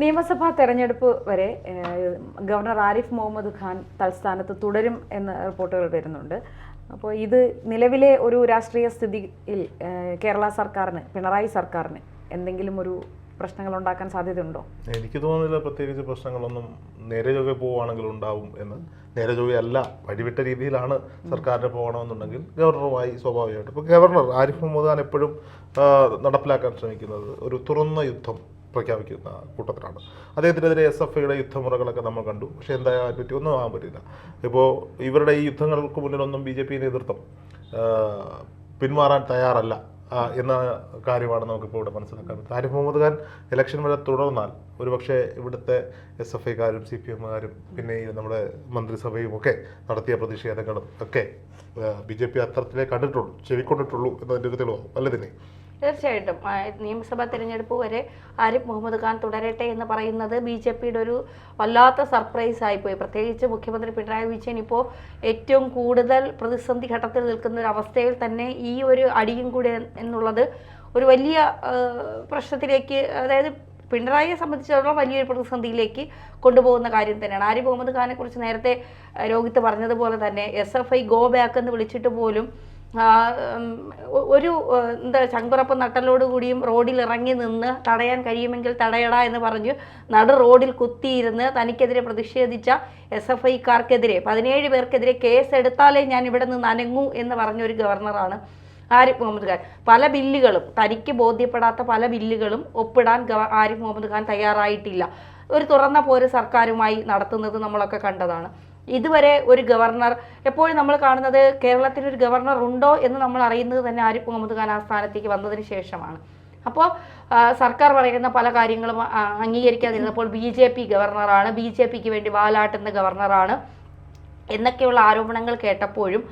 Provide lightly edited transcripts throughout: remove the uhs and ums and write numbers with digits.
നിയമസഭാ തെരഞ്ഞെടുപ്പ് വരെ ഗവർണർ ആരിഫ് മുഹമ്മദ് ഖാൻ തൽസ്ഥാനത്ത് തുടരും എന്ന റിപ്പോർട്ടുകൾ വരുന്നുണ്ട്. അപ്പോൾ ഇത് നിലവിലെ ഒരു രാഷ്ട്രീയ സ്ഥിതിയിൽ കേരള സർക്കാരിന്, പിണറായി സർക്കാരിന് എന്തെങ്കിലും ഒരു പ്രശ്നങ്ങൾ ഉണ്ടാക്കാൻ സാധ്യതയുണ്ടോ? എനിക്ക് തോന്നുന്നില്ല പ്രത്യേകിച്ച് പ്രശ്നങ്ങളൊന്നും നേരെ ചൊവ്വെ പോവുകയാണെങ്കിൽ ഉണ്ടാവും എന്ന്. നേരെ ചൊവ്വെ അല്ല, വഴിവിട്ട രീതിയിലാണ് സർക്കാരിന് പോകണമെന്നുണ്ടെങ്കിൽ ഗവർണറുമായി സ്വാഭാവികമായിട്ട് ഇപ്പോൾ ഗവർണർ ആരിഫ് മുഹമ്മദ് ഖാൻ എപ്പോഴും നടപ്പിലാക്കാൻ ശ്രമിക്കുന്നത് ഒരു തുറന്ന യുദ്ധം പ്രഖ്യാപിക്കുന്ന കൂട്ടത്തിലാണ്. അദ്ദേഹത്തിനെതിരെ SFIയുടെ യുദ്ധമുറകളൊക്കെ നമ്മൾ കണ്ടു. പക്ഷേ എന്തായാലും പറ്റി ഒന്നും ആകാൻ പറ്റില്ല. ഇപ്പോൾ ഇവരുടെ ഈ യുദ്ധങ്ങൾക്ക് മുന്നിലൊന്നും BJP നേതൃത്വം പിന്മാറാൻ തയ്യാറല്ല എന്ന കാര്യമാണ് നമുക്കിപ്പോൾ ഇവിടെ മനസ്സിലാക്കാൻ പറ്റുന്നത്. ആരിഫ് മുഹമ്മദ് ഖാൻ ഇലക്ഷൻ വരെ തുടർന്നാൽ ഒരുപക്ഷെ ഇവിടുത്തെ SFIക്കാരും CPMകാരും പിന്നെ നമ്മുടെ മന്ത്രിസഭയും ഒക്കെ നടത്തിയ പ്രതിഷേധങ്ങളും ഒക്കെ BJP അത്തരത്തിലേ കണ്ടിട്ടുള്ളൂ, ചെവിക്കൊണ്ടിട്ടുള്ളൂ എന്നതിൻ്റെ ഒരു തെളിവാകും അല്ലേ തന്നെ? തീർച്ചയായിട്ടും നിയമസഭാ തെരഞ്ഞെടുപ്പ് വരെ ആരിഫ് മുഹമ്മദ് ഖാൻ തുടരട്ടെ എന്ന് പറയുന്നത് BJPയുടെ ഒരു വല്ലാത്ത സർപ്രൈസ് ആയിപ്പോയി. പ്രത്യേകിച്ച് മുഖ്യമന്ത്രി പിണറായി വിജയൻ ഇപ്പോൾ ഏറ്റവും കൂടുതൽ പ്രതിസന്ധി ഘട്ടത്തിൽ നിൽക്കുന്ന ഒരു അവസ്ഥയിൽ തന്നെ ഈ ഒരു അടിയും കൂടെ എന്നുള്ളത് ഒരു വലിയ പ്രശ്നത്തിലേക്ക്, അതായത് പിണറായിയെ സംബന്ധിച്ചിടത്തോളം വലിയൊരു പ്രതിസന്ധിയിലേക്ക് കൊണ്ടുപോകുന്ന കാര്യം തന്നെയാണ്. ആരിഫ് മുഹമ്മദ് ഖാനെ കുറിച്ച് നേരത്തെ രോഹിത്ത് പറഞ്ഞതുപോലെ തന്നെ SFI ഗോ ബാക്ക് എന്ന് വിളിച്ചിട്ട് പോലും ഒരു ചങ്കുറപ്പ് നട്ടലോടുകൂടിയും റോഡിൽ ഇറങ്ങി നിന്ന് തടയാൻ കഴിയുമെങ്കിൽ തടയടാ എന്ന് പറഞ്ഞ് നടു റോഡിൽ കുത്തിയിരുന്ന് തനിക്കെതിരെ പ്രതിഷേധിച്ച SFIക്കാർക്കെതിരെ 17 പേർക്കെതിരെ കേസെടുത്താലേ ഞാൻ ഇവിടെ നിന്ന് അനങ്ങൂ എന്ന് പറഞ്ഞൊരു ഗവർണറാണ് ആരിഫ് മുഹമ്മദ് ഖാൻ. പല ബില്ലുകളും, തനിക്ക് ബോധ്യപ്പെടാത്ത പല ബില്ലുകളും ഒപ്പിടാൻ ആരിഫ് മുഹമ്മദ് ഖാൻ തയ്യാറായിട്ടില്ല. ഒരു തുറന്ന പോര് സർക്കാരുമായി നടത്തുന്നത് നമ്മളൊക്കെ കണ്ടതാണ്. ഇതുവരെ ഒരു ഗവർണർ, എപ്പോഴും നമ്മൾ കാണുന്നത് കേരളത്തിലൊരു ഗവർണർ ഉണ്ടോ എന്ന് നമ്മൾ അറിയുന്നത് തന്നെ ആരിഫ് മുഹമ്മദ് ഖാൻ ആ സ്ഥാനത്തേക്ക് വന്നതിന് ശേഷമാണ്. അപ്പോൾ സർക്കാർ പറയുന്ന പല കാര്യങ്ങളും അംഗീകരിക്കാതിരുന്നപ്പോൾ BJP ഗവർണറാണ്, BJPക്ക് വേണ്ടി വാലാട്ടുന്ന ഗവർണറാണ് എന്നൊക്കെയുള്ള ആരോപണങ്ങൾ കേട്ടപ്പോഴും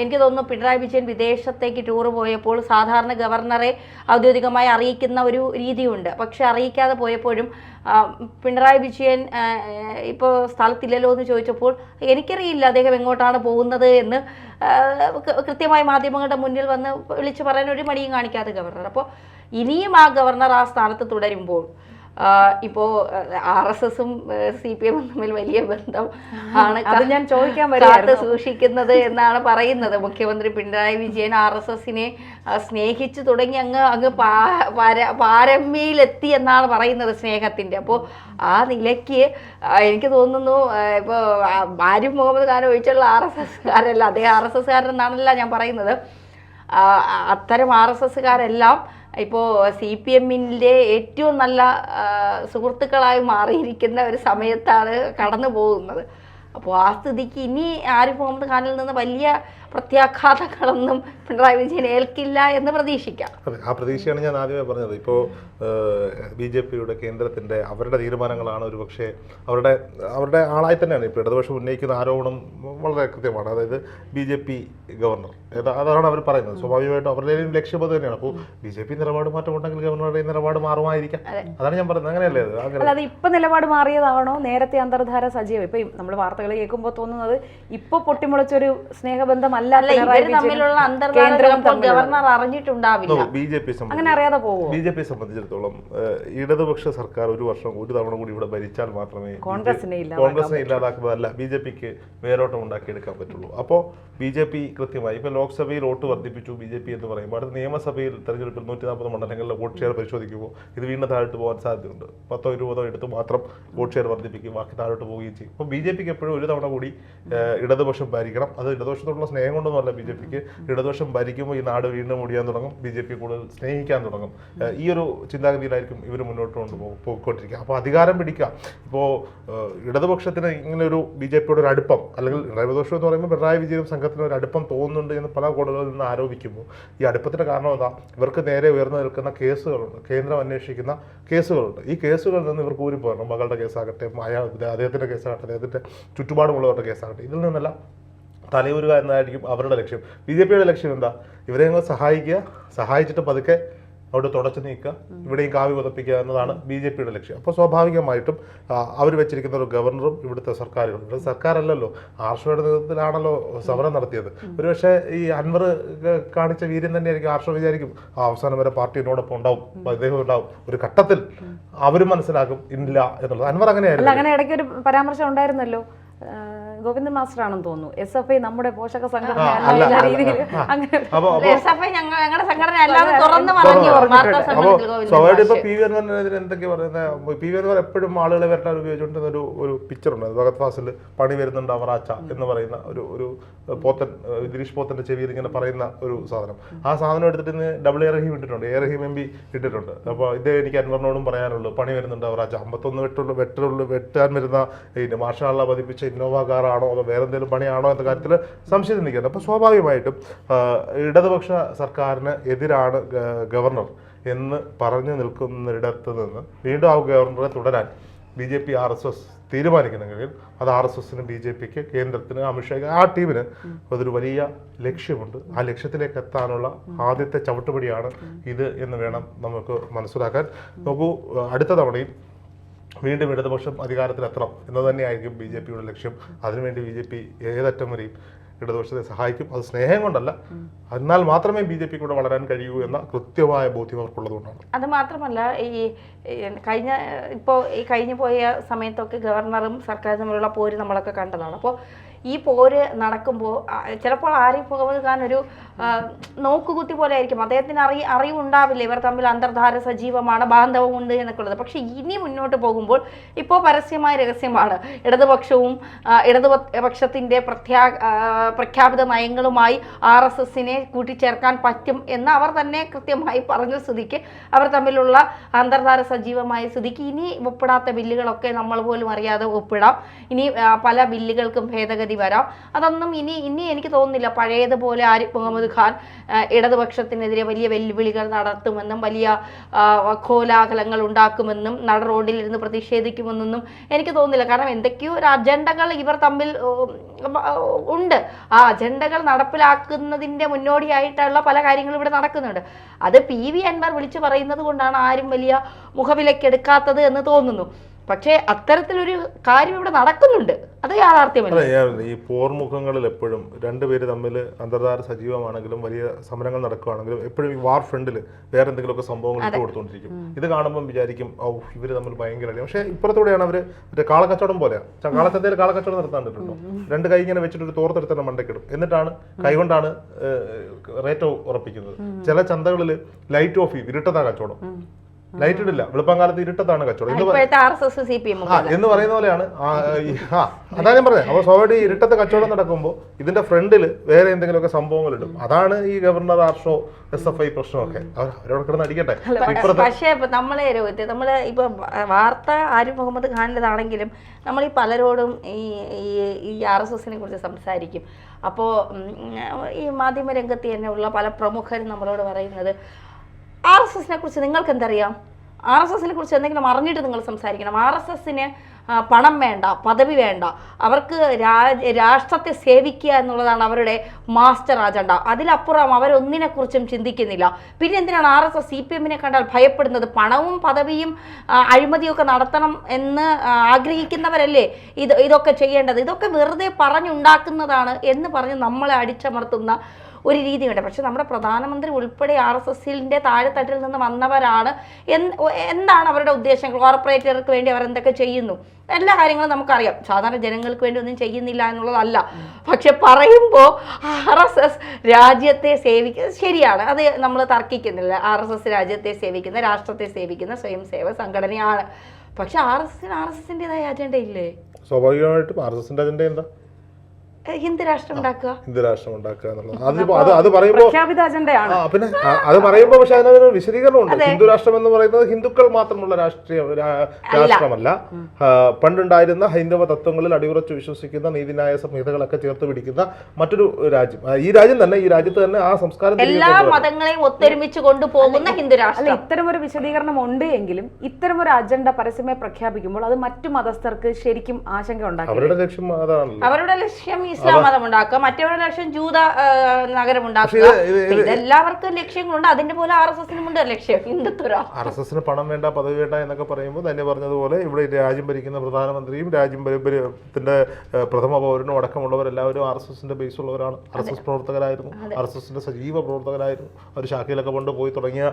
എനിക്ക് തോന്നുന്നു പിണറായി വിജയൻ വിദേശത്തേക്ക് ടൂർ പോയപ്പോൾ സാധാരണ ഗവർണറെ ഔദ്യോഗികമായി അറിയിക്കുന്ന ഒരു രീതിയുണ്ട്. പക്ഷെ അറിയിക്കാതെ പോയപ്പോഴും പിണറായി വിജയൻ ഇപ്പോൾ സ്ഥലത്തില്ലല്ലോ എന്ന് ചോദിച്ചപ്പോൾ എനിക്കറിയില്ല അദ്ദേഹം എങ്ങോട്ടാണ് പോകുന്നത് എന്ന് കൃത്യമായി മാധ്യമങ്ങളുടെ മുന്നിൽ വന്ന് വിളിച്ചു പറയാൻ ഒരു മടിയും കാണിക്കാത്ത ഗവർണർ. അപ്പോൾ ഇനിയും ആ ഗവർണർ ആ സ്ഥാനത്ത് തുടരുമ്പോൾ ഇപ്പോൾ RSSും CPMും തമ്മിൽ വലിയ ബന്ധം ആണ് അത് ഞാൻ ചോദിക്കാൻ കാത്ത് സൂക്ഷിക്കുന്നത് എന്നാണ് പറയുന്നത്. മുഖ്യമന്ത്രി പിണറായി വിജയൻ RSSനെ സ്നേഹിച്ചു തുടങ്ങി അങ്ങ് പാരമ്യയിലെത്തി എന്നാണ് പറയുന്നത് സ്നേഹത്തിൻ്റെ. അപ്പോൾ ആ നിലയ്ക്ക് എനിക്ക് തോന്നുന്നു ഇപ്പോൾ ആരിഫ് മുഹമ്മദ് ഖാൻ ഒഴിച്ചുള്ള RSSകാരല്ല, അദ്ദേഹം RSSകാരനെന്നാണല്ല ഞാൻ പറയുന്നത്. അത്തരം RSSകാരെല്ലാം ഇപ്പോൾ CPMൻ്റെ ഏറ്റവും നല്ല സുഹൃത്തുക്കളായി മാറിയിരിക്കുന്ന ഒരു സമയത്താണ് കടന്നു പോകുന്നത്. അപ്പോൾ ആ സ്ഥിതിക്ക് ഇനി ആരിഫ് മുഹമ്മദ് ഖാനിൽ നിന്ന് വലിയ പ്രത്യാഘാതങ്ങളൊന്നും പിണറായി വിജയൻ ഏൽക്കില്ല എന്ന് പ്രതീക്ഷിക്കാം. അതെ, ആ പ്രതീക്ഷയാണ് ഞാൻ ആദ്യമേ പറഞ്ഞത്. ഇപ്പോൾ BJPയുടെ കേന്ദ്രത്തിൻ്റെ അവരുടെ തീരുമാനങ്ങളാണ് ഒരുപക്ഷെ അവരുടെ ആളായി തന്നെയാണ് ഇപ്പോൾ ഇടതുപക്ഷം ഉന്നയിക്കുന്ന ആരോപണം വളരെ കൃത്യമാണ്. അതായത് BJP ഗവർണർ അതാണ് അവർ പറയുന്നത്. സ്വാഭാവികമായിട്ടും അവരുടെ ലക്ഷ്യം അത് തന്നെയാണ്. അപ്പോൾ BJP നിലപാട് മാറ്റമുണ്ടെങ്കിൽ ഗവർണറുടെ നിലപാട് മാറുമായിരിക്കാം. അതാണ് ഞാൻ പറയുന്നത്. അങ്ങനെയല്ലേ? അല്ലാതെ ഇപ്പം നിലപാട് മാറിയതാണോ? നേരത്തെ അന്തർധാര സജീവം. ഇപ്പം നമ്മൾ വാർത്തകൾ കേൾക്കുമ്പോൾ തോന്നുന്നത് ഇപ്പോൾ പൊട്ടിമുളച്ചൊരു സ്നേഹബന്ധം തമ്മിലുള്ള ഗവർണർ അറിഞ്ഞിട്ടുണ്ടാവില്ല. അങ്ങനെ അറിയാതെ പോകും. BJP സംബന്ധിച്ചിടത്തോളം ഇടതുപക്ഷ സർക്കാർ ഒരു തവണ കൂടി ഇവിടെ ഭരിച്ചാൽ മാത്രമേ കോൺഗ്രസിനെ ഇല്ലാതാക്കുന്നതല്ല BJPക്ക് വേരോട്ടം ഉണ്ടാക്കിയെടുക്കാൻ പറ്റുള്ളൂ. അപ്പോൾ BJP കൃത്യമായി ഇപ്പൊ ലോക്സഭയിൽ വോട്ട് വർദ്ധിപ്പിച്ചു BJP എന്ന് പറയുമ്പോൾ അടുത്ത നിയമസഭയിൽ തെരഞ്ഞെടുപ്പിൽ 140 മണ്ഡലങ്ങളിലെ വോട്ട് ഷെയർ പരിശോധിക്കുമ്പോൾ ഇത് വീണ്ടും താഴോട്ട് പോകാൻ സാധ്യതയുണ്ട്. 10-20 എടുത്ത് മാത്രം വോട്ട് ഷെയർ വർദ്ധിപ്പിക്കും, ബാക്കി താഴോട്ട് പോവുകയും ചെയ്യും. അപ്പോൾ BJPക്ക് എപ്പോഴും ഒരു തവണ കൂടി ഇടതുപക്ഷം ഭരിക്കണം. അത് ഇടതുപക്ഷത്തോടുള്ള സ്നേഹം കൊണ്ടൊന്നുമല്ല. BJPക്ക് ഇടതുപക്ഷം ഭരിക്കുമ്പോൾ ഈ നാട് വീണ്ടും മുടിയാൻ തുടങ്ങും, BJP കൂടുതൽ സ്നേഹിക്കാൻ തുടങ്ങും. ഈ ഒരു ചിന്താഗതിയിലായിരിക്കും ഇവർ മുന്നോട്ട് പോയിക്കൊണ്ടിരിക്കുക. അപ്പോൾ അധികാരം പിടിക്കുക. ഇപ്പോൾ ഇടതുപക്ഷത്തിന് ഇങ്ങനെ ഒരു BJPയുടെ ഒരു അടുപ്പം, അല്ലെങ്കിൽ ഇടതുപക്ഷം എന്ന് പറയുമ്പോൾ പിണറായി വിജയനും സംഘത്തിന് ഒരു അടുപ്പം തോന്നുന്നുണ്ട് എന്ന് പല കോണുകളിൽ നിന്ന് ആരോപിക്കുമ്പോൾ ഈ അടുപ്പത്തിൻ്റെ കാരണം എന്താ? ഇവർക്ക് നേരെ ഉയർന്നു നിൽക്കുന്ന കേസുകളുണ്ട്, കേന്ദ്രം അന്വേഷിക്കുന്ന കേസുകളുണ്ട്. ഈ കേസുകളിൽ നിന്ന് ഇവർക്ക് ഊരി പോകണം. മകളുടെ കേസാകട്ടെ, അദ്ദേഹത്തിൻ്റെ കേസാകട്ടെ, അദ്ദേഹത്തിൻ്റെ ചുറ്റുപാടുമുള്ളവരുടെ കേസാകട്ടെ, ഇതിൽ നിന്നെല്ലാം തലയൂരുക എന്നതായിരിക്കും അവരുടെ ലക്ഷ്യം. BJPയുടെ ലക്ഷ്യം എന്താ? ഇവരെ സഹായിക്കുക, സഹായിച്ചിട്ട് പതുക്കെ അവിടെ തുടച്ചു നീക്കുക, ഇവിടെയും കാവ്യ പതപ്പിക്കുക എന്നതാണ് BJPയുടെ ലക്ഷ്യം. അപ്പോൾ സ്വാഭാവികമായിട്ടും അവർ വെച്ചിരിക്കുന്ന ഒരു ഗവർണറും ഇവിടുത്തെ സർക്കാരുകളും, ഇവിടെ സർക്കാരല്ലല്ലോ, ആർഷോയുടെ നേതൃത്വത്തിലാണല്ലോ സമരം നടത്തിയത്. ഒരുപക്ഷെ ഈ അൻവർ കാണിച്ച വീര്യം തന്നെയായിരിക്കും ആർഷോ വിചാരിക്കും അവസാനം വരെ പാർട്ടിയോടൊപ്പം ഉണ്ടാവും, അദ്ദേഹം ഉണ്ടാവും. ഒരു ഘട്ടത്തിൽ അവരും മനസ്സിലാക്കും ഇല്ല എന്നുള്ളത്. അൻവർ അങ്ങനെയായിരുന്നു. അങ്ങനെ ഇടയ്ക്ക് ഒരു പരാമർശം ഉണ്ടായിരുന്നല്ലോ, ഗോവിന്ദൻ മാസ്റ്റർ ആണെന്ന് തോന്നുന്നു, SFI നമ്മുടെ പോഷക സംഘടന ഞങ്ങളുടെ സംഘടന അല്ലാതെ തുറന്നു പറഞ്ഞു. സ്വാഭാവിക ഇപ്പൊ PV അൻവറിനെതിരെ എന്തൊക്കെയാ പറയുന്നത്? PV അൻവർ എപ്പോഴും ആളുകളെ വരട്ടാൻ ഉപയോഗിച്ചുകൊണ്ടിരുന്ന ഒരു പിക്ചറുണ്ട്, ഭഗത് ഫാസിൽ പണി വരുന്നുണ്ട് അവറാച്ച എന്ന് പറയുന്ന ഒരു പോത്തൻ, ഗിരീഷ് പോത്തന്റെ ചെവിയിൽ ഇങ്ങനെ പറയുന്ന ഒരു സാധനം. ആ സാധനം എടുത്തിട്ട് ഇന്ന് ഡബിൾ എ റഹീം ഇട്ടിട്ടുണ്ട്, എ റഹീം MP ഇട്ടിട്ടുണ്ട്. അപ്പോൾ ഇത് എനിക്ക് അൻവറിനോടും പറയാനുള്ളൂ, പണി വരുന്നുണ്ട് അവറാച്ച 51 വെട്ടാൻ വരുന്ന മാഷാള്ള പതിപ്പിച്ച ഇന്നോവ കാർ ആണോ അതോ വേറെ എന്തെങ്കിലും പണിയാണോ എന്ന കാര്യത്തിൽ സംശയം നിൽക്കുന്നത്. അപ്പോൾ സ്വാഭാവികമായിട്ടും ഇടതുപക്ഷ സർക്കാരിന് എതിരാണ് ഗവർണർ എന്ന് പറഞ്ഞു നിൽക്കുന്നിടത്ത് നിന്ന് വീണ്ടും ആ ഗവർണറെ തുടരാൻ BJP RSS തീരുമാനിക്കുന്നെങ്കിൽ അത് RSSനും BJPക്ക് കേന്ദ്രത്തിന് അമിത്ഷായ്ക്ക് ആ ടീമിന് അതൊരു വലിയ ലക്ഷ്യമുണ്ട്. ആ ലക്ഷ്യത്തിലേക്ക് എത്താനുള്ള ആദ്യത്തെ ചവിട്ടുപടിയാണ് ഇത് എന്ന് വേണം നമുക്ക് മനസ്സിലാക്കാൻ. നോക്കൂ, അടുത്ത തവണയും വീണ്ടും ഇടതുപക്ഷം അധികാരത്തിലെത്തണം എന്ന് തന്നെയായിരിക്കും BJPയുടെ ലക്ഷ്യം. അതിനുവേണ്ടി BJP ഏതറ്റം വരെയും ഇടതുപക്ഷത്തെ സഹായിക്കും. അത് സ്നേഹം കൊണ്ടല്ല, എന്നാൽ മാത്രമേ BJP കൂടെ വളരാൻ കഴിയൂ എന്ന കൃത്യമായ ബോധ്യം അവർക്കുള്ളതുകൊണ്ടാണ്. അത് മാത്രമല്ല, കഴിഞ്ഞു പോയ സമയത്തൊക്കെ ഗവർണറും സർക്കാരും തമ്മിലുള്ള പോര് നമ്മളൊക്കെ കണ്ടതാണ്. അപ്പോൾ ഈ പോര് നടക്കുമ്പോൾ ചിലപ്പോൾ ആരിഫ് മുഹമ്മദ് ഖാൻ ഒരു നോക്കുകുത്തി പോലെ ആയിരിക്കും, അദ്ദേഹത്തിന് അറിവുണ്ടാവില്ല ഇവർ തമ്മിൽ അന്തർധാര സജീവമാണ്, ബാന്ധവമുണ്ട് എന്നൊക്കെ ഉള്ളത്. പക്ഷെ ഇനി മുന്നോട്ട് പോകുമ്പോൾ ഇപ്പോൾ പരസ്യമായ രഹസ്യമാണ്, ഇടതുപക്ഷവും ഇടതുപക്ഷത്തിൻ്റെ പ്രഖ്യാപിത നയങ്ങളുമായി RSSനെ കൂട്ടിച്ചേർക്കാൻ പറ്റും എന്ന് അവർ തന്നെ കൃത്യമായി പറഞ്ഞ സ്ഥിതിക്ക്, അവർ തമ്മിലുള്ള അന്തർധാര സജീവമായ സ്ഥിതിക്ക് ഇനി ഒപ്പിടാത്ത ബില്ലുകളൊക്കെ നമ്മൾ പോലും അറിയാതെ ഒപ്പിടാം. ഇനി പല ബില്ലുകൾക്കും ഭേദഗതി വരാം. അതൊന്നും ഇനി എനിക്ക് തോന്നുന്നില്ല പഴയതുപോലെ ആരിഫ് മുഹമ്മദ് ഖാൻ ഇടതുപക്ഷത്തിനെതിരെ വലിയ വെല്ലുവിളികൾ നടത്തുമെന്നും വലിയ കോലാഹലങ്ങൾ ഉണ്ടാക്കുമെന്നും നട റോഡിലിരുന്ന് പ്രതിഷേധിക്കുമെന്നൊന്നും എനിക്ക് തോന്നുന്നില്ല. കാരണം എന്തൊക്കെയോ ഒരു അജണ്ടകൾ ഇവർ തമ്മിൽ ഉണ്ട്. ആ അജണ്ടകൾ നടപ്പിലാക്കുന്നതിൻ്റെ മുന്നോടിയായിട്ടുള്ള പല കാര്യങ്ങളും ഇവിടെ നടക്കുന്നുണ്ട്. അത് PV അൻവർ വിളിച്ചു പറയുന്നത് കൊണ്ടാണ് ആരും വലിയ മുഖവിലക്കെടുക്കാത്തത് എന്ന് തോന്നുന്നു. പക്ഷേ അത്തരത്തിലൊരു കാര്യം ഇവിടെ നടക്കുന്നുണ്ട്, അത് യാഥാർത്ഥ്യമല്ല. ഈ പോർമുഖങ്ങളിൽ എപ്പോഴും രണ്ടുപേര് തമ്മിൽ അന്തർധാര സജീവമാണെങ്കിലും വലിയ സമരങ്ങൾ നടക്കുകയാണെങ്കിലും എപ്പോഴും ഈ വാർ ഫ്രണ്ടിൽ വേറെ എന്തെങ്കിലുമൊക്കെ സംഭവങ്ങൾ ഇട്ട് കൊടുത്തുകൊണ്ടിരിക്കും. ഇത് കാണുമ്പോൾ വിചാരിക്കും ഇവർ തമ്മിൽ ഭയങ്കര. പക്ഷേ ഇപ്പുറത്തൂടെയാണ് അവർ മറ്റേ കാളക്കച്ചവടം പോലെ, കാളച്ചന്തയിൽ കാളക്കച്ചവടം നടത്താണ്ടിട്ടുണ്ടോ, രണ്ട് കൈ ഇങ്ങനെ വെച്ചിട്ട് ഒരു തോർത്തെടുത്തന്നെ മണ്ടക്കിടും, എന്നിട്ടാണ് കൈകൊണ്ടാണ് റേറ്റ് ഉറപ്പിക്കുന്നത്. ചില ചന്തകളിൽ ലൈറ്റ് ഓഫ് ചെയ്ത് ഇരുട്ടത്താ കച്ചവടം, ലൈറ്റ് ഇടില്ല, വെളുപ്പംകാലത്ത് ഇരുട്ടത്താണ് കച്ചവടം എന്ന് പറയുന്ന പോലെയാണ്. അതാണ് ഞാൻ പറഞ്ഞത്. അപ്പോൾ സ്വാഭാവിക ഇരുട്ടത്തെ കച്ചവടം നടക്കുമ്പോൾ ഇതിന്റെ ഫ്രണ്ടിൽ വേറെ എന്തെങ്കിലുമൊക്കെ സംഭവങ്ങൾ ഇടും. അതാണ് ഈ ഗവർണർ ആർഷോ SFI പ്രശ്നമൊക്കെ അവരോട് കിടന്ന് അടിക്കട്ടെ. പക്ഷേ നമ്മളെ ഇപ്പൊ വാർത്ത ആരിഫ് മുഹമ്മദ് ഖാനിൻ്റെതാണെങ്കിലും നമ്മൾ ഈ പലരോടും ഈ RSSനെ കുറിച്ച് സംസാരിക്കും. അപ്പോൾ ഈ മാധ്യമരംഗത്ത് തന്നെ ഉള്ള പല പ്രമുഖരും നമ്മളോട് പറയുന്നത് RSSനെ കുറിച്ച് നിങ്ങൾക്ക് എന്തറിയാം, RSSനെ കുറിച്ച് എന്തെങ്കിലും അറിഞ്ഞിട്ട് നിങ്ങൾ സംസാരിക്കണം. RSSന് പണം വേണ്ട, പദവി വേണ്ട, അവർക്ക് രാഷ്ട്രത്തെ സേവിക്കുക എന്നുള്ളതാണ് അവരുടെ മാസ്റ്റർ അജണ്ട. അതിലപ്പുറം അവരൊന്നിനെക്കുറിച്ചും ചിന്തിക്കുന്നില്ല. പിന്നെ എന്തിനാണ് RSS CPMനെ കണ്ടാൽ ഭയപ്പെടുന്നത്? പണവും പദവിയും അഴിമതിയൊക്കെ നടത്തണം എന്ന് ആഗ്രഹിക്കുന്നവരല്ലേ ഇതൊക്കെ ചെയ്യേണ്ടത്. ഇതൊക്കെ വെറുതെ പറഞ്ഞുണ്ടാക്കുന്നതാണ് എന്ന് പറഞ്ഞ് നമ്മളെ അടിച്ചമർത്തുന്ന ഒരു രീതിയുണ്ട്. പക്ഷെ നമ്മുടെ പ്രധാനമന്ത്രി ഉൾപ്പെടെ RSSന്റെ താഴെത്തട്ടിൽ നിന്ന് വന്നവരാണ്. എന്താണ് അവരുടെ ഉദ്ദേശങ്ങൾ? കോർപ്പറേറ്റുകൾക്ക് വേണ്ടി അവർ എന്തൊക്കെ ചെയ്യുന്നു? എല്ലാ കാര്യങ്ങളും നമുക്കറിയാം. സാധാരണ ജനങ്ങൾക്ക് വേണ്ടി ഒന്നും ചെയ്യുന്നില്ല എന്നുള്ളതല്ല. പക്ഷെ പറയുമ്പോൾ RSS രാജ്യത്തെ സേവിക്കുന്ന, ശരിയാണ്, അത് നമ്മൾ തർക്കിക്കുന്നില്ല. RSS രാജ്യത്തെ സേവിക്കുന്ന, രാഷ്ട്രത്തെ സേവിക്കുന്ന സ്വയം സേവക സംഘടനയാണ്. പക്ഷെ RSSന്റേതായ അജണ്ട ഇല്ലേ? സ്വാഭാവികമായിട്ടും RSSന്റെ അജണ്ട എന്താ? ഹിന്ദു രാഷ്ട്രം ഉണ്ടാക്കുക എന്നുള്ളത്. അത് പറയുമ്പോൾ പിന്നെ അത് പറയുമ്പോൾ പക്ഷെ അതിനൊരു വിശദീകരണമുണ്ട്. ഹിന്ദു രാഷ്ട്രം എന്ന് പറയുന്നത് ഹിന്ദുക്കൾ മാത്രമുള്ള രാഷ്ട്രമല്ല. പണ്ടുണ്ടായിരുന്ന ഹൈന്ദവ തത്വങ്ങളിൽ അടിയുറച്ച് വിശ്വസിക്കുന്ന നീതിന്യായ സംഹിതകളൊക്കെ ചേർത്ത് പിടിക്കുന്ന മറ്റൊരു രാജ്യം. ഈ രാജ്യത്ത് തന്നെ ആ സംസ്കാരം എല്ലാ മതങ്ങളെയും ഒത്തൊരുമിച്ച് കൊണ്ടുപോകുന്ന ഹിന്ദു രാഷ്ട്രം. ഇത്തരമൊരു വിശദീകരണം ഉണ്ട് എങ്കിലും ഇത്തരമൊരു അജണ്ട പരസ്യമായി പ്രഖ്യാപിക്കുമ്പോൾ അത് മറ്റു മതസ്ഥർക്ക് ശരിക്കും ആശങ്ക ഉണ്ടാക്കും. അവരുടെ ലക്ഷ്യം അതാണല്ലോ. അവരുടെ ലക്ഷ്യം ഈ ഇസ്ലാം മതം ഉണ്ടാക്കുക, മറ്റൊരു ലക്ഷം ജൂത നഗരം ഉണ്ടാക്കുക. ഇതെല്ലാവർക്കും ലക്ഷ്യങ്ങളുണ്ട്. അതിന്റെ പോലെ RSSനും ഉണ്ട് ലക്ഷ്യം, ഹിന്ദുത്വ. RSSന് പണം വേണ്ട, പദവി വേണ്ട എന്നൊക്കെ പറയുമ്പോൾ തന്നെ പറഞ്ഞതുപോലെ ഇവിടെ രാജ്യം ഭരിക്കുന്ന പ്രധാനമന്ത്രിയും രാജ്യത്തിന്റെ പ്രഥമ പൗരനും അടക്കമുള്ളവരെല്ലാവരും RSSന്റെ ബേസ് ഉള്ളവരാണ്. RSS പ്രവർത്തകരായിരുന്നു, RSSന്റെ സജീവ പ്രവർത്തകരായിരുന്നു. അവർ ശാഖയിലൊക്കെ കൊണ്ടുപോയി തുടങ്ങിയ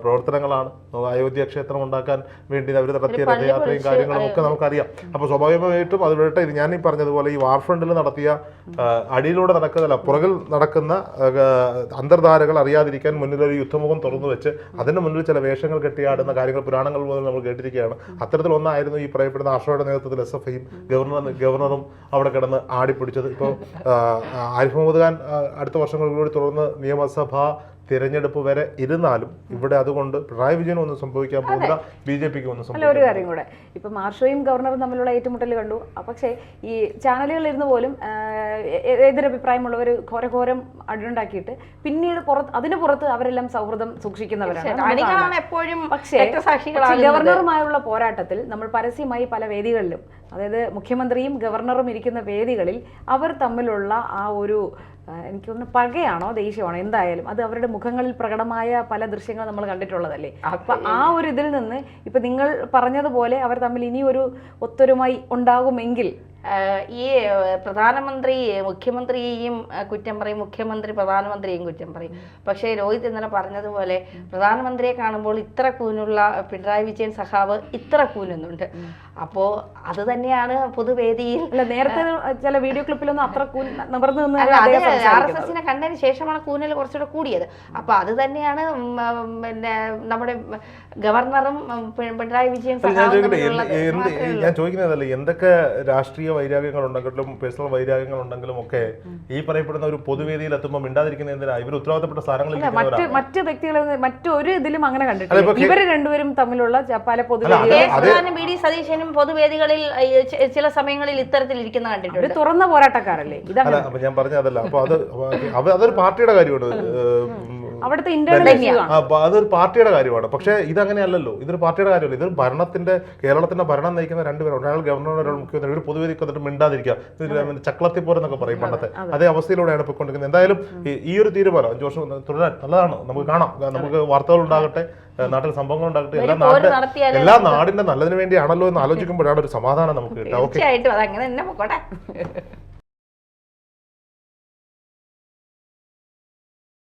പ്രവർത്തനങ്ങളാണ്. അയോധ്യ ക്ഷേത്രം ഉണ്ടാക്കാൻ വേണ്ടി അവർ നടത്തിയ രഥയാത്രയും കാര്യങ്ങളും ഒക്കെ നമുക്കറിയാം. അപ്പോൾ സ്വാഭാവികമായിട്ടും അത് വേണ്ട. ഇത് ഞാൻ ഈ പറഞ്ഞതുപോലെ ഈ വാർഫ്രണ്ടിൽ നടത്തിയ അടിയിലൂടെ നടക്കുന്നതല്ല, പുറകിൽ നടക്കുന്ന അന്തർധാരകൾ അറിയാതിരിക്കാൻ മുന്നിലൊരു യുദ്ധമുഖം തുറന്നു വെച്ച് അതിന് മുന്നിൽ ചില വേഷങ്ങൾ കെട്ടിയാടുന്ന കാര്യങ്ങൾ പുരാണങ്ങൾ മുതൽ നമ്മൾ കേട്ടിരിക്കുകയാണ്. അത്തരത്തിലൊന്നായിരുന്നു ഈ പറയപ്പെടുന്ന ആഷോയുടെ നേതൃത്വത്തിൽ SFIയും ഗവർണറും അവിടെ കിടന്ന് ആടിപ്പിടിച്ചത്. ഇപ്പോൾ ആരിഫ് മുഹമ്മദ് ഖാൻ അടുത്ത വർഷങ്ങളിലൂടെ തുടർന്ന് നിയമസഭാ തിരഞ്ഞെടുപ്പ് വരെ ഇരുന്നാലും ഇവിടെ അതുകൊണ്ട് പിണറായി വിജയനും ഒന്നും സംഭവിക്കാൻ പോകുന്നില്ല, BJPക്ക് ഒന്നും സംഭവിക്കില്ല. ഒരു കാര്യം കൂടെ, ഇപ്പൊ മാർഷോയും ഗവർണറും തമ്മിലുള്ള ഏറ്റുമുട്ടൽ കണ്ടു. പക്ഷേ ഈ ചാനലുകളിൽ ഇരുന്ന് പോലും എതിരഭിപ്രായമുള്ളവർ ഘോരഘോരം അടിയുണ്ടാക്കിയിട്ട് പിന്നീട് അതിന് പുറത്ത് അവരെല്ലാം സൗഹൃദം സൂക്ഷിക്കുന്നവരാണ്. പക്ഷേ ഗവർണറുമായുള്ള പോരാട്ടത്തിൽ നമ്മൾ പരസ്യമായി പല വേദികളിലും, അതായത് മുഖ്യമന്ത്രിയും ഗവർണറും ഇരിക്കുന്ന വേദികളിൽ അവർ തമ്മിലുള്ള ആ ഒരു എനിക്ക് തോന്നുന്നു പകയാണോ ദേഷ്യമാണോ എന്തായാലും അത് അവരുടെ മുഖങ്ങളിൽ പ്രകടമായ പല ദൃശ്യങ്ങൾ നമ്മൾ കണ്ടിട്ടുള്ളതല്ലേ. അപ്പൊ ആ ഒരു ഇതിൽ നിന്ന് ഇപ്പൊ നിങ്ങൾ പറഞ്ഞതുപോലെ അവർ തമ്മിൽ ഇനി ഒരു ഒത്തൊരുമായി ഉണ്ടാകുമെങ്കിൽ ഈ പ്രധാനമന്ത്രി മുഖ്യമന്ത്രിയെയും കുറ്റം പറയും, മുഖ്യമന്ത്രി പ്രധാനമന്ത്രിയെയും കുറ്റം പറയും. പക്ഷേ രോഹിത് ഇന്നലെ പറഞ്ഞതുപോലെ പ്രധാനമന്ത്രിയെ കാണുമ്പോൾ ഇത്ര കൂനുള്ള പിണറായി വിജയൻ സഖാവ് ഇത്ര കൂനുന്നുണ്ട്. അപ്പോൾ അത് തന്നെയാണ് പൊതുവേദിയിൽ. നേരത്തെ ചില വീഡിയോ ക്ലിപ്പിലൊന്നും അത്ര നിവർന്നു RSSനെ കണ്ടതിന് ശേഷമാണ് കൂനൽ കുറച്ചുകൂടെ കൂടിയത്. അപ്പൊ അത് തന്നെയാണ് പിന്നെ നമ്മുടെ ഗവർണറും പിണറായി വിജയൻ ഞാൻ ചോദിക്കുന്നതല്ലേ, എന്തൊക്കെ രാഷ്ട്രീയ വൈരാഗ്യങ്ങൾ ഉണ്ടെങ്കിലും പേഴ്സണൽ വൈരാഗ്യങ്ങൾ ഉണ്ടെങ്കിലും ഒക്കെ ഈ പറയപ്പെടുന്ന ഒരു പൊതുവേദിയിൽ എത്തുമ്പോൾ മിണ്ടാതിരിക്കുന്ന എന്തിനാ? ഇവർ ഉത്തരവാദിത്തപ്പെട്ട സ്ഥാനങ്ങളിൽ മറ്റ് വ്യക്തികളെ മറ്റൊരു ഇതിലും അങ്ങനെ കണ്ടിട്ടില്ല. ഇവര് രണ്ടുപേരും തമ്മിലുള്ള പല പൊതുവേദികളും BD സതീശനും പൊതുവേദികളിൽ ചില സമയങ്ങളിൽ ഇത്തരത്തിൽ ഇരിക്കുന്ന കണ്ടിട്ടുണ്ട്. തുറന്ന പോരാട്ടക്കാരല്ലേ ഇതാണ്. അപ്പൊ ഞാൻ പറഞ്ഞതല്ല, അപ്പൊ അതൊരു പാർട്ടിയുടെ കാര്യമാണ്, അവിടുത്തെ ഇന്റർനെറ്റ് അതൊരു പാർട്ടിയുടെ കാര്യമാണ്. പക്ഷേ ഇതങ്ങനെയല്ലല്ലോ, ഇതൊരു പാർട്ടിയുടെ കാര്യമല്ല. ഇതൊരു കേരളത്തിന്റെ ഭരണം നയിക്കുന്ന രണ്ടുപേരും, ഒരാൾ ഗവർണർ, ഒരാൾ മുഖ്യമന്ത്രി. ഒരു പൊതുവേദി വന്നിട്ട് മിണ്ടാതിരിക്കുക, ചക്ലത്തിപ്പോരെന്നൊക്കെ പറയും പണ്ടത്തെ അതേ അവസ്ഥയിലൂടെയാണ് പോയിക്കൊണ്ടിരിക്കുന്നത്. എന്തായാലും ഈ ഒരു തീരുമാനം 5 വർഷം തുടരാൻ നല്ലതാണ്. നമുക്ക് കാണാം, നമുക്ക് വാർത്തകൾ ഉണ്ടാകട്ടെ, നാട്ടിൽ സംഭവങ്ങൾ ഉണ്ടാകട്ടെ, എല്ലാ നാടിന്റെ നല്ലതിന് വേണ്ടിയാണല്ലോ എന്ന് ആലോചിക്കുമ്പോഴാണ് ഒരു സമാധാനം നമുക്ക് കിട്ടുക. തീർച്ചയായിട്ടും അതങ്ങനെ തന്നെ പോകട്ടെ.